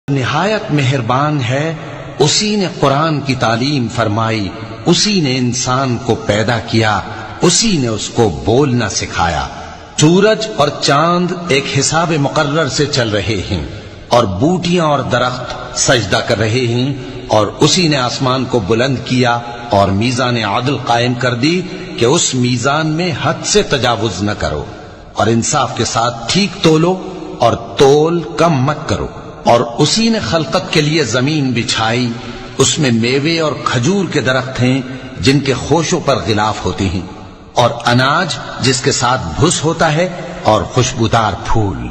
نہایت مہربان ہے، اسی نے قرآن کی تعلیم فرمائی، اسی نے انسان کو پیدا کیا، اسی نے اس کو بولنا سکھایا۔ سورج اور چاند ایک حساب مقرر سے چل رہے ہیں، اور بوٹیاں اور درخت سجدہ کر رہے ہیں، اور اسی نے آسمان کو بلند کیا اور میزان عدل قائم کر دی کہ اس میزان میں حد سے تجاوز نہ کرو، اور انصاف کے ساتھ ٹھیک تولو اور تول کم مت کرو۔ اور اسی نے خلقت کے لیے زمین بچھائی، اس میں میوے اور کھجور کے درخت ہیں جن کے خوشوں پر غلاف ہوتے ہیں، اور اناج جس کے ساتھ بھس ہوتا ہے، اور خوشبودار پھول۔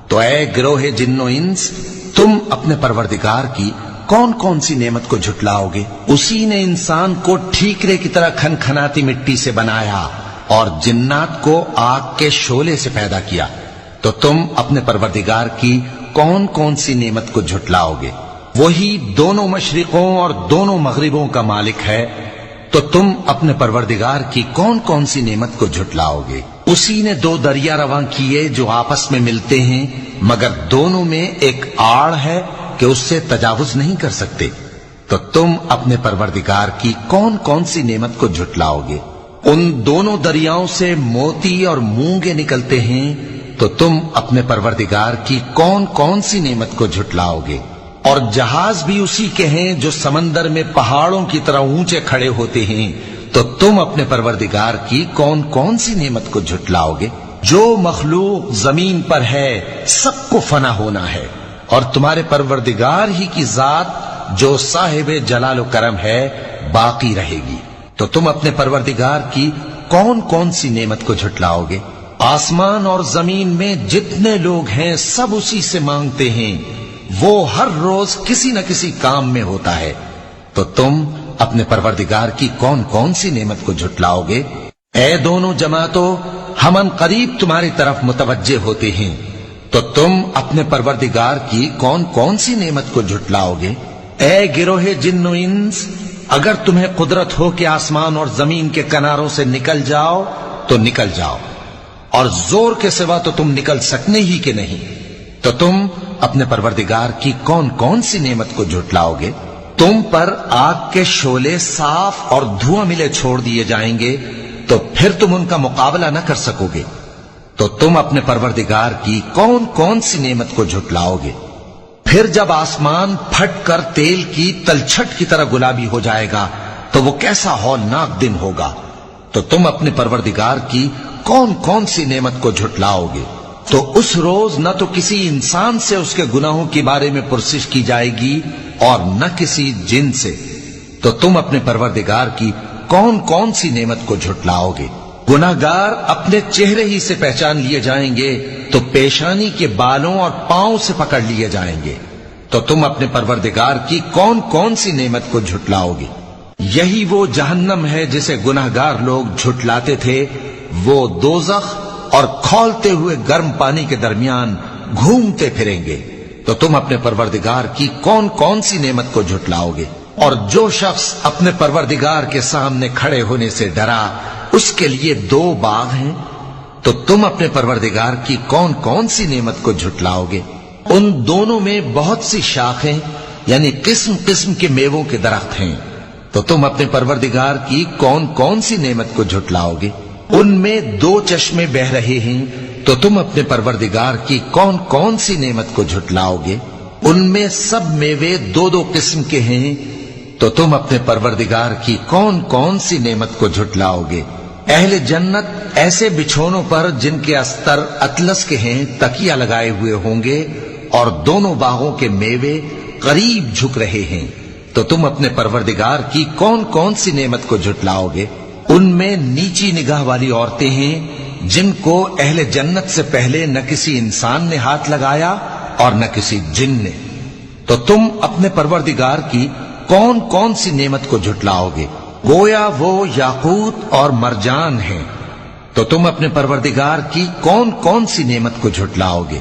تو اے گروہ جن و انس، تم اپنے پروردگار کی کون کون سی نعمت کو جھٹلاؤ گے؟ اسی نے انسان کو ٹھیکرے کی طرح کھنکھناتی مٹی سے بنایا اور جنات کو آگ کے شعلے سے پیدا کیا، تو تم اپنے پروردگار کی کون کون سی نعمت کو جھٹلاؤ گے؟ وہی دونوں مشرقوں اور دونوں مغربوں کا مالک ہے، تو تم اپنے پروردگار کی کون کون سی نعمت کو جھٹلاؤ گے؟ اسی نے دو دریا رواں کیے جو آپس میں ملتے ہیں، مگر دونوں میں ایک آڑ ہے کہ اس سے تجاوز نہیں کر سکتے، تو تم اپنے پروردگار کی کون کون سی نعمت کو جھٹلاؤ گے؟ ان دونوں دریاؤں سے موتی اور مونگے نکلتے ہیں، تو تم اپنے پروردگار کی کون کون سی نعمت کو جھٹلاؤ گے؟ اور جہاز بھی اسی کے ہیں جو سمندر میں پہاڑوں کی طرح اونچے کھڑے ہوتے ہیں، تو تم اپنے پروردگار کی کون کون سی نعمت کو جھٹلاؤ گے؟ جو مخلوق زمین پر ہے سب کو فنا ہونا ہے، اور تمہارے پروردگار ہی کی ذات جو صاحب جلال و کرم ہے باقی رہے گی۔ تو تم اپنے پروردگار کی کون کون سی نعمت کو جھٹلاؤ گے؟ آسمان اور زمین میں جتنے لوگ ہیں سب اسی سے مانگتے ہیں، وہ ہر روز کسی نہ کسی کام میں ہوتا ہے، تو تم اپنے پروردگار کی کون کون سی نعمت کو جھٹلاؤ گے؟ اے دونوں جماعتوں، ہم ان قریب تمہاری طرف متوجہ ہوتے ہیں، تو تم اپنے پروردگار کی کون کون سی نعمت کو جھٹلاؤ گے؟ اے گروہ جن و انس، اگر تمہیں قدرت ہو کہ آسمان اور زمین کے کناروں سے نکل جاؤ تو نکل جاؤ، اور زور کے سوا تو تم نکل سکنے ہی کہ نہیں، تو تم اپنے پروردگار کی کون کون سی نعمت کو جھٹلاؤ گے؟ تم پر آگ کے شعلے صاف اور دھواں ملے چھوڑ دیے جائیں گے، تو پھر تم ان کا مقابلہ نہ کر سکو گے، تو تم اپنے پروردگار کی کون کون سی نعمت کو جھٹلاؤ گے؟ پھر جب آسمان پھٹ کر تیل کی تلچھٹ کی طرح گلابی ہو جائے گا تو وہ کیسا ہولناک دن ہوگا، تو تم اپنے پروردگار کی کون کون سی نعمت کو جھٹلاؤ گے؟ تو اس روز نہ تو کسی انسان سے اس کے گناہوں کے بارے میں پرسش کی جائے گی اور نہ کسی جن سے، تو تم اپنے پروردگار کی کون کون سی نعمت کو جھٹلاؤ گے؟ گناہگار اپنے چہرے ہی سے پہچان لیے جائیں گے تو پیشانی کے بالوں اور پاؤں سے پکڑ لیے جائیں گے، تو تم اپنے پروردگار کی کون کون سی نعمت کو جھٹلاؤ گے؟ یہی وہ جہنم ہے جسے گناہگار لوگ جھٹلاتے تھے، وہ دوزخ اور کھولتے ہوئے گرم پانی کے درمیان گھومتے پھریں گے، تو تم اپنے پروردگار کی کون کون سی نعمت کو جھٹلاؤ گے؟ اور جو شخص اپنے پروردگار کے سامنے کھڑے ہونے سے ڈرا، اس کے لیے دو باغ ہیں، تو تم اپنے پروردگار کی کون کون سی نعمت کو جھٹلاؤ گے؟ ان دونوں میں بہت سی شاخیں یعنی قسم قسم کے میووں کے درخت ہیں، تو تم اپنے پروردگار کی کون کون سی نعمت کو جھٹلاؤ گے؟ ان میں دو چشمے بہ رہے ہیں، تو تم اپنے پروردگار کی کون کون سی نعمت کو جھٹلاؤ گے؟ ان میں سب میوے دو دو قسم کے ہیں، تو تم اپنے پروردگار کی کون کون سی نعمت کو جھٹلاؤ گے؟ اہل جنت ایسے بچھونوں پر جن کے استر اطلس کے ہیں تکیہ لگائے ہوئے ہوں گے، اور دونوں باغوں کے میوے قریب جھک رہے ہیں، تو تم اپنے پروردگار کی کون کون سی نعمت کو جھٹلاؤ گے؟ ان میں نیچی نگاہ والی عورتیں ہیں جن کو اہل جنت سے پہلے نہ کسی انسان نے ہاتھ لگایا اور نہ کسی جن نے، تو تم اپنے پروردگار کی کون کون سی نعمت کو جھٹلاؤ گے؟ گویا وہ یاقوت اور مرجان ہیں، تو تم اپنے پروردگار کی کون کون سی نعمت کو جھٹلاؤ گے؟